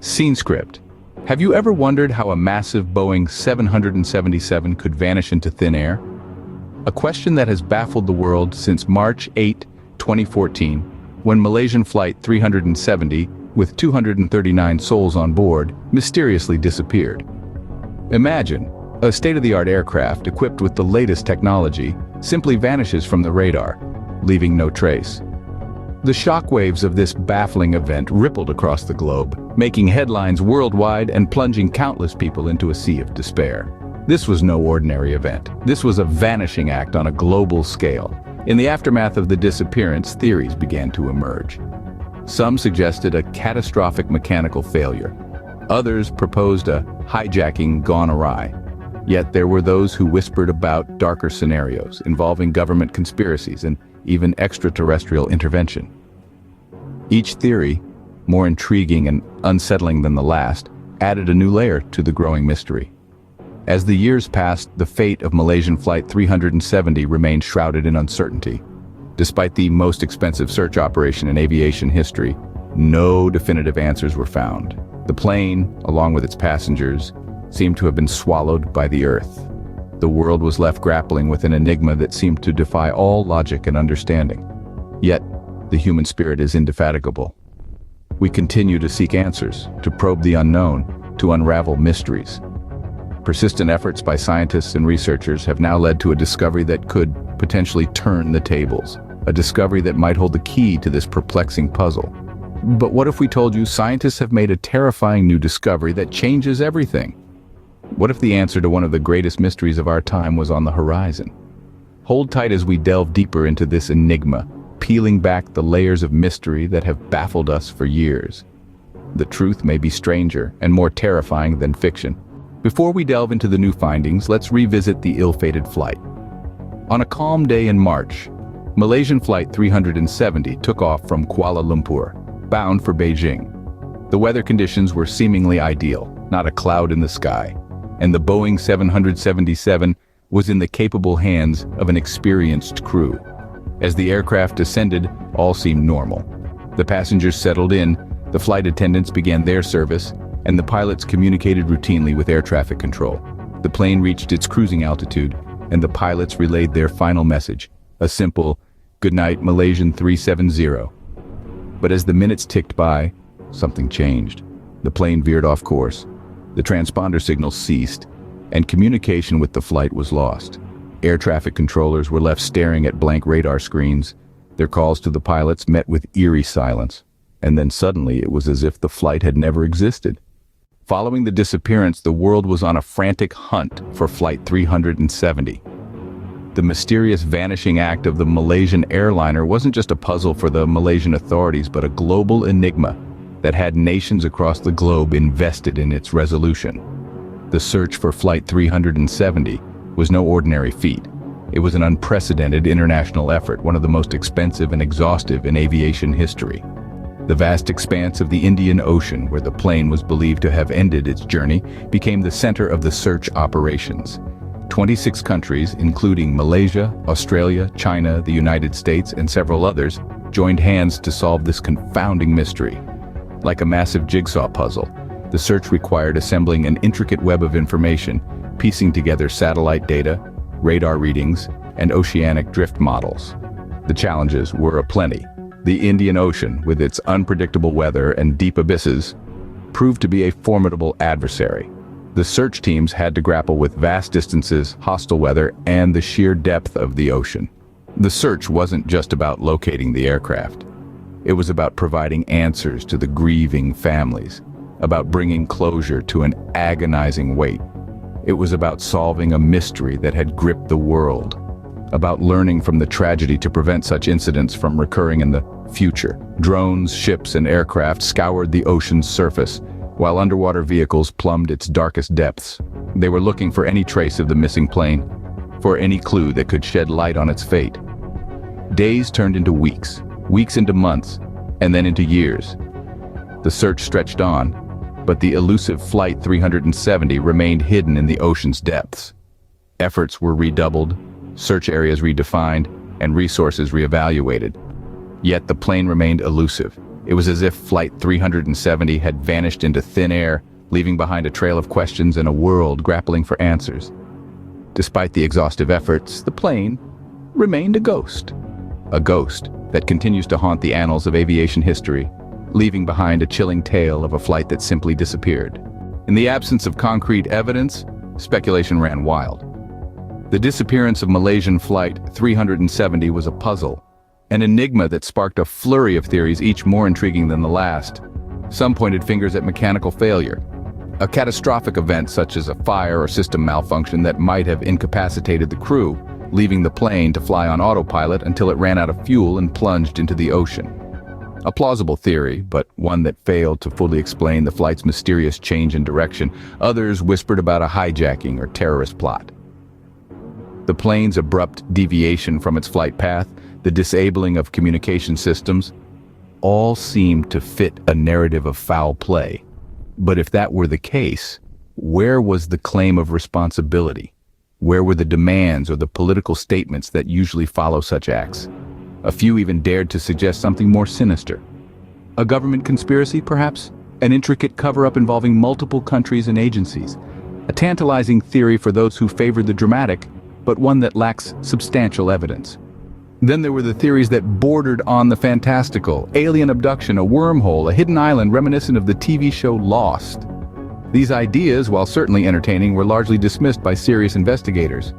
Scene script. Have you ever wondered how a massive Boeing 777 could vanish into thin air? A question that has baffled the world since March 8, 2014, when Malaysian Flight 370, with 239 souls on board, mysteriously disappeared. Imagine, a state-of-the-art aircraft equipped with the latest technology simply vanishes from the radar, leaving no trace. The shockwaves of this baffling event rippled across the globe, making headlines worldwide and plunging countless people into a sea of despair. This was no ordinary event. This was a vanishing act on a global scale. In the aftermath of the disappearance, theories began to emerge. Some suggested a catastrophic mechanical failure. Others proposed a hijacking gone awry. Yet there were those who whispered about darker scenarios involving government conspiracies and even extraterrestrial intervention. Each theory, more intriguing and unsettling than the last, added a new layer to the growing mystery. As the years passed, the fate of Malaysian Flight 370 remained shrouded in uncertainty. Despite the most expensive search operation in aviation history, no definitive answers were found. The plane, along with its passengers, seemed to have been swallowed by the earth. The world was left grappling with an enigma that seemed to defy all logic and understanding. Yet, the human spirit is indefatigable. We continue to seek answers, to probe the unknown, to unravel mysteries. Persistent efforts by scientists and researchers have now led to a discovery that could potentially turn the tables, a discovery that might hold the key to this perplexing puzzle. But what if we told you scientists have made a terrifying new discovery that changes everything? What if the answer to one of the greatest mysteries of our time was on the horizon? Hold tight as we delve deeper into this enigma, peeling back the layers of mystery that have baffled us for years. The truth may be stranger and more terrifying than fiction. Before we delve into the new findings, let's revisit the ill-fated flight. On a calm day in March, Malaysian Flight 370 took off from Kuala Lumpur, bound for Beijing. The weather conditions were seemingly ideal, not a cloud in the sky, and the Boeing 777 was in the capable hands of an experienced crew. As the aircraft descended, all seemed normal. The passengers settled in, the flight attendants began their service, and the pilots communicated routinely with air traffic control. The plane reached its cruising altitude, and the pilots relayed their final message, a simple, "Good night, Malaysian 370. But as the minutes ticked by, something changed. The plane veered off course. The transponder signal ceased, and communication with the flight was lost. Air traffic controllers were left staring at blank radar screens. Their calls to the pilots met with eerie silence. And then suddenly it was as if the flight had never existed. Following the disappearance, the world was on a frantic hunt for Flight 370. The mysterious vanishing act of the Malaysian airliner wasn't just a puzzle for the Malaysian authorities, but a global enigma that had nations across the globe invested in its resolution. The search for Flight 370 was no ordinary feat. It was an unprecedented international effort, one of the most expensive and exhaustive in aviation history. The vast expanse of the Indian Ocean, where the plane was believed to have ended its journey, became the center of the search operations. 26 countries, including Malaysia, Australia, China, the United States, and several others, joined hands to solve this confounding mystery. Like a massive jigsaw puzzle, the search required assembling an intricate web of information, piecing together satellite data, radar readings, and oceanic drift models. The challenges were aplenty. The Indian Ocean, with its unpredictable weather and deep abysses, proved to be a formidable adversary. The search teams had to grapple with vast distances, hostile weather, and the sheer depth of the ocean. The search wasn't just about locating the aircraft. It was about providing answers to the grieving families, about bringing closure to an agonizing wait. It was about solving a mystery that had gripped the world, about learning from the tragedy to prevent such incidents from recurring in the future. Drones, ships, and aircraft scoured the ocean's surface, while underwater vehicles plumbed its darkest depths. They were looking for any trace of the missing plane, for any clue that could shed light on its fate. Days turned into weeks, weeks into months, and then into years. The search stretched on, but the elusive Flight 370 remained hidden in the ocean's depths. Efforts were redoubled, search areas redefined, and resources reevaluated. Yet the plane remained elusive. It was as if Flight 370 had vanished into thin air, leaving behind a trail of questions and a world grappling for answers. Despite the exhaustive efforts, the plane remained a ghost that continues to haunt the annals of aviation history, leaving behind a chilling tale of a flight that simply disappeared. In the absence of concrete evidence, speculation ran wild. The disappearance of Malaysian Flight 370 was a puzzle, an enigma that sparked a flurry of theories, each more intriguing than the last. Some pointed fingers at mechanical failure, a catastrophic event such as a fire or system malfunction that might have incapacitated the crew, leaving the plane to fly on autopilot until it ran out of fuel and plunged into the ocean. A plausible theory, but one that failed to fully explain the flight's mysterious change in direction. Others whispered about a hijacking or terrorist plot. The plane's abrupt deviation from its flight path, the disabling of communication systems, all seemed to fit a narrative of foul play. But if that were the case, where was the claim of responsibility? Where were the demands or the political statements that usually follow such acts? A few even dared to suggest something more sinister. A government conspiracy, perhaps? An intricate cover-up involving multiple countries and agencies. A tantalizing theory for those who favored the dramatic, but one that lacks substantial evidence. Then there were the theories that bordered on the fantastical: alien abduction, a wormhole, a hidden island reminiscent of the TV show Lost. These ideas, while certainly entertaining, were largely dismissed by serious investigators.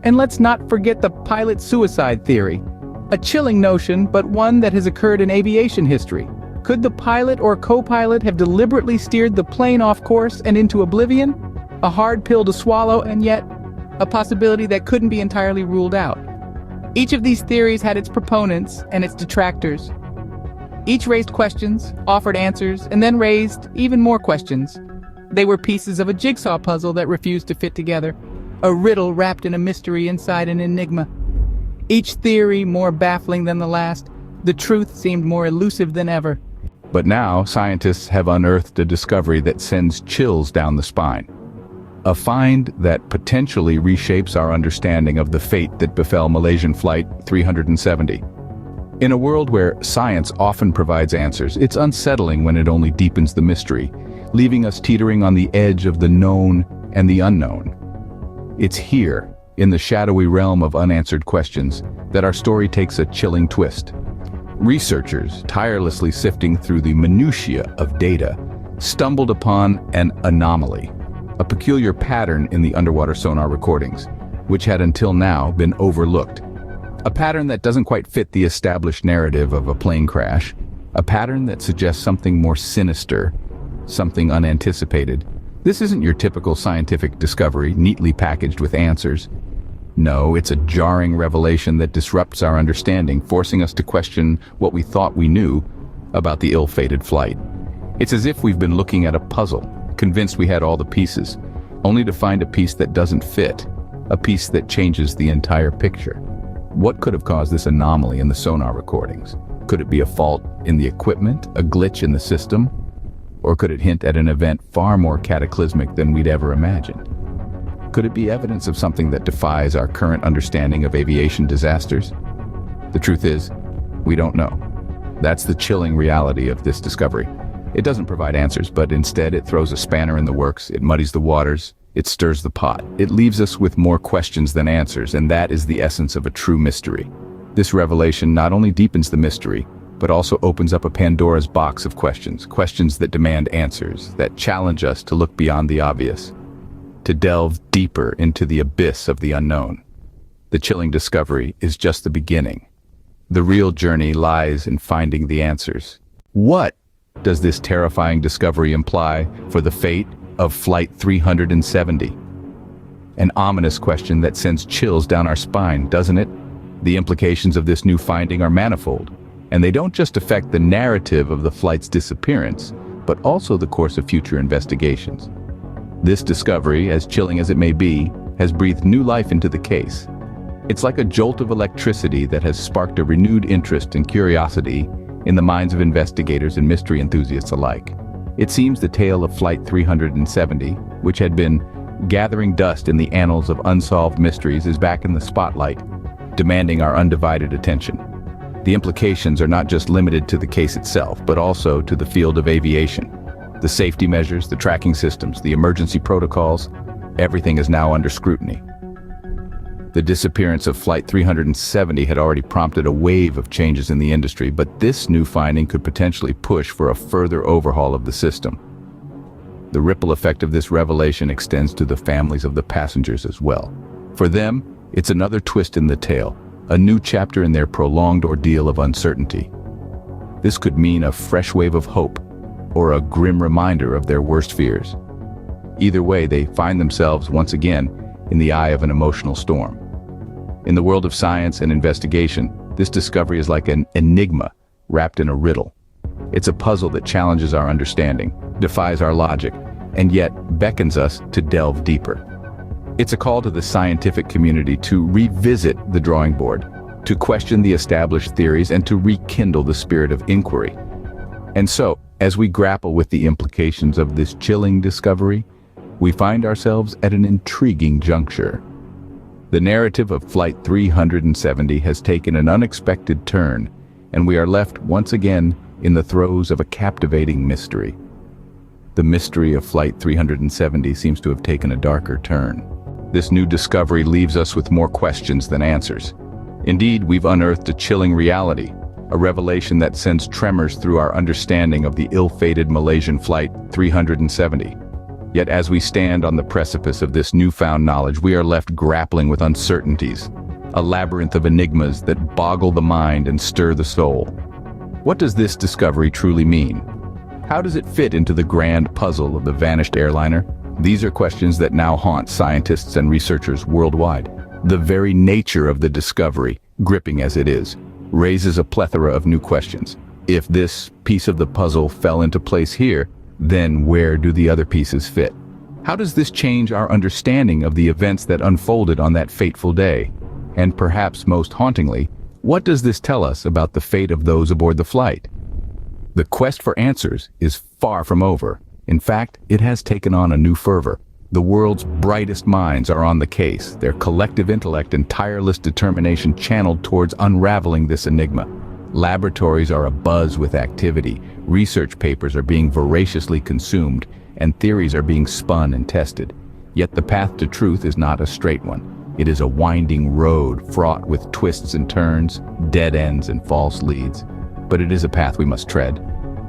And let's not forget the pilot suicide theory. A chilling notion, but one that has occurred in aviation history. Could the pilot or co-pilot have deliberately steered the plane off course and into oblivion? A hard pill to swallow, and yet a possibility that couldn't be entirely ruled out. Each of these theories had its proponents and its detractors. Each raised questions, offered answers, and then raised even more questions. They were pieces of a jigsaw puzzle that refused to fit together, a riddle wrapped in a mystery inside an enigma. Each theory more baffling than the last, the truth seemed more elusive than ever. But now, scientists have unearthed a discovery that sends chills down the spine. A find that potentially reshapes our understanding of the fate that befell Malaysian Flight 370. In a world where science often provides answers, it's unsettling when it only deepens the mystery, leaving us teetering on the edge of the known and the unknown. It's here, in the shadowy realm of unanswered questions, that our story takes a chilling twist. Researchers, tirelessly sifting through the minutiae of data, stumbled upon an anomaly, a peculiar pattern in the underwater sonar recordings, which had until now been overlooked. A pattern that doesn't quite fit the established narrative of a plane crash, a pattern that suggests something more sinister, something unanticipated. This isn't your typical scientific discovery, neatly packaged with answers. No, it's a jarring revelation that disrupts our understanding, forcing us to question what we thought we knew about the ill-fated flight. It's as if we've been looking at a puzzle, convinced we had all the pieces, only to find a piece that doesn't fit, a piece that changes the entire picture. What could have caused this anomaly in the sonar recordings? Could it be a fault in the equipment, a glitch in the system? Or could it hint at an event far more cataclysmic than we'd ever imagined? Could it be evidence of something that defies our current understanding of aviation disasters? The truth is, we don't know. That's the chilling reality of this discovery. It doesn't provide answers, but instead it throws a spanner in the works, it muddies the waters, it stirs the pot. It leaves us with more questions than answers, and that is the essence of a true mystery. This revelation not only deepens the mystery, but also opens up a Pandora's box of questions, questions that demand answers, that challenge us to look beyond the obvious, to delve deeper into the abyss of the unknown. The chilling discovery is just the beginning. The real journey lies in finding the answers. What does this terrifying discovery imply for the fate of Flight 370? An ominous question that sends chills down our spine, doesn't it? The implications of this new finding are manifold, and they don't just affect the narrative of the flight's disappearance, but also the course of future investigations. This discovery, as chilling as it may be, has breathed new life into the case. It's like a jolt of electricity that has sparked a renewed interest and curiosity in the minds of investigators and mystery enthusiasts alike. It seems the tale of Flight 370, which had been gathering dust in the annals of unsolved mysteries, is back in the spotlight, demanding our undivided attention. The implications are not just limited to the case itself, but also to the field of aviation. The safety measures, the tracking systems, the emergency protocols, everything is now under scrutiny. The disappearance of Flight 370 had already prompted a wave of changes in the industry, but this new finding could potentially push for a further overhaul of the system. The ripple effect of this revelation extends to the families of the passengers as well. For them, it's another twist in the tale, a new chapter in their prolonged ordeal of uncertainty. This could mean a fresh wave of hope, or a grim reminder of their worst fears. Either way, they find themselves once again in the eye of an emotional storm. In the world of science and investigation, this discovery is like an enigma wrapped in a riddle. It's a puzzle that challenges our understanding, defies our logic, and yet beckons us to delve deeper. It's a call to the scientific community to revisit the drawing board, to question the established theories, and to rekindle the spirit of inquiry. And so, as we grapple with the implications of this chilling discovery, we find ourselves at an intriguing juncture. The narrative of Flight 370 has taken an unexpected turn, and we are left once again in the throes of a captivating mystery. The mystery of Flight 370 seems to have taken a darker turn. This new discovery leaves us with more questions than answers. Indeed, we've unearthed a chilling reality, a revelation that sends tremors through our understanding of the ill-fated Malaysian Flight 370. Yet as we stand on the precipice of this newfound knowledge, we are left grappling with uncertainties, a labyrinth of enigmas that boggle the mind and stir the soul. What does this discovery truly mean? How does it fit into the grand puzzle of the vanished airliner? These are questions that now haunt scientists and researchers worldwide. The very nature of the discovery, gripping as it is, raises a plethora of new questions. If this piece of the puzzle fell into place here, then where do the other pieces fit? How does this change our understanding of the events that unfolded on that fateful day? And perhaps most hauntingly, what does this tell us about the fate of those aboard the flight? The quest for answers is far from over. In fact, it has taken on a new fervor. The world's brightest minds are on the case, their collective intellect and tireless determination channeled towards unraveling this enigma. Laboratories are abuzz with activity, research papers are being voraciously consumed, and theories are being spun and tested. Yet the path to truth is not a straight one. It is a winding road fraught with twists and turns, dead ends and false leads. But it is a path we must tread,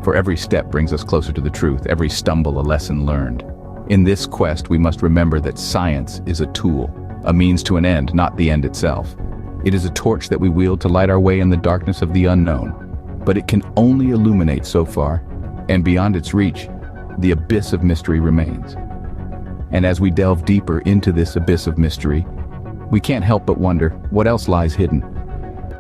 for every step brings us closer to the truth, every stumble a lesson learned. In this quest, we must remember that science is a tool, a means to an end, not the end itself. It is a torch that we wield to light our way in the darkness of the unknown, but it can only illuminate so far, and beyond its reach, the abyss of mystery remains. And as we delve deeper into this abyss of mystery, we can't help but wonder what else lies hidden.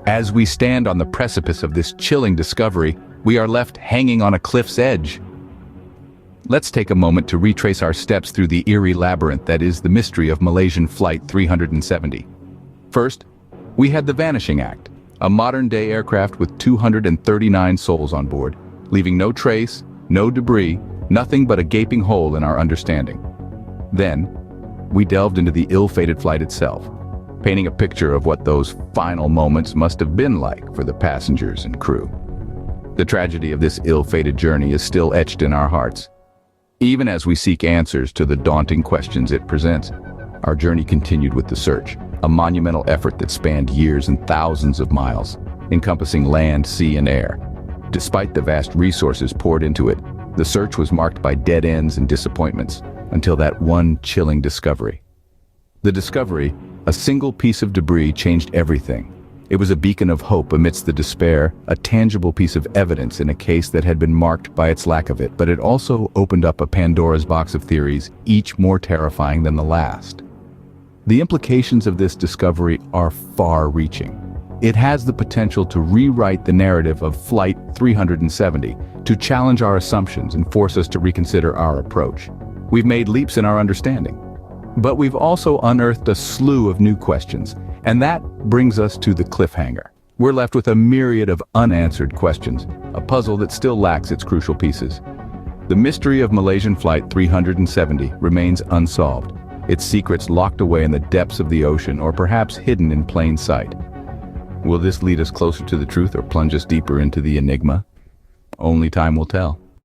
As we stand on the precipice of this chilling discovery, we are left hanging on a cliff's edge. Let's take a moment to retrace our steps through the eerie labyrinth that is the mystery of Malaysian Flight 370. First, we had the Vanishing Act, a modern-day aircraft with 239 souls on board, leaving no trace, no debris, nothing but a gaping hole in our understanding. Then, we delved into the ill-fated flight itself, painting a picture of what those final moments must have been like for the passengers and crew. The tragedy of this ill-fated journey is still etched in our hearts. Even as we seek answers to the daunting questions it presents, our journey continued with the search, a monumental effort that spanned years and thousands of miles, encompassing land, sea, and air. Despite the vast resources poured into it, the search was marked by dead ends and disappointments, until that one chilling discovery. The discovery, a single piece of debris, changed everything. It was a beacon of hope amidst the despair, a tangible piece of evidence in a case that had been marked by its lack of it, but it also opened up a Pandora's box of theories, each more terrifying than the last. The implications of this discovery are far-reaching. It has the potential to rewrite the narrative of Flight 370, to challenge our assumptions and force us to reconsider our approach. We've made leaps in our understanding, but we've also unearthed a slew of new questions, and that brings us to the cliffhanger. We're left with a myriad of unanswered questions, a puzzle that still lacks its crucial pieces. The mystery of Malaysian Flight 370 remains unsolved, its secrets locked away in the depths of the ocean or perhaps hidden in plain sight. Will this lead us closer to the truth or plunge us deeper into the enigma? Only time will tell.